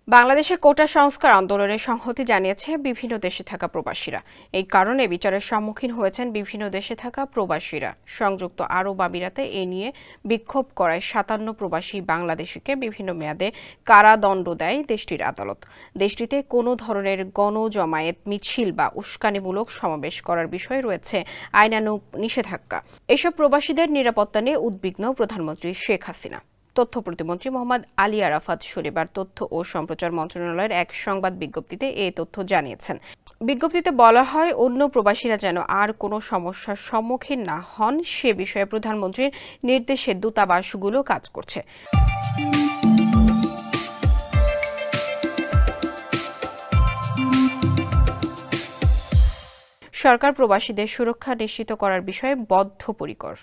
বাংলাদেশে কোটা সংস্কার আন্দোলনে সংহতি জানিয়েছে বিভিন্ন দেশে থাকা প্রবাসীরা। এই কারণে বিচারের সম্মুখীন হয়েছেন বিভিন্ন দেশে থাকা প্রবাসীরা। সংযুক্ত আরব আমিরাতে এ নিয়ে বিক্ষোভ করায় ৫৭ প্রবাসী বাংলাদেশিকে বিভিন্ন মেয়াদে কারাদণ্ড দেয় দেশটির আদালত। দেশটিতে কোনো ধরনের গণজমায়েত, মিছিল বা উস্কানিমূলক সমাবেশ করার বিষয়ে রয়েছে আইনানুগ নিষেধাজ্ঞা। এসব প্রবাসীদের নিরাপত্তা নিয়ে উদ্বিগ্ন প্রধানমন্ত্রী শেখ হাসিনা। তথ্য প্রতিমন্ত্রী মোহাম্মদ আলী আরাফাত শনিবার তথ্য ও সম্প্রচার মন্ত্রণালয়ের এক সংবাদ বিজ্ঞপ্তিতে এ তথ্য জানিয়েছেন। বিজ্ঞপ্তিতে বলা হয়, অন্য প্রবাসীরা যেন আর কোনো সমস্যার সম্মুখীন না হন সে বিষয়ে প্রধানমন্ত্রীর নির্দেশে দূতাবাসগুলো কাজ করছে। সরকার প্রবাসীদের সুরক্ষা নিশ্চিত করার বিষয়ে বদ্ধপরিকর।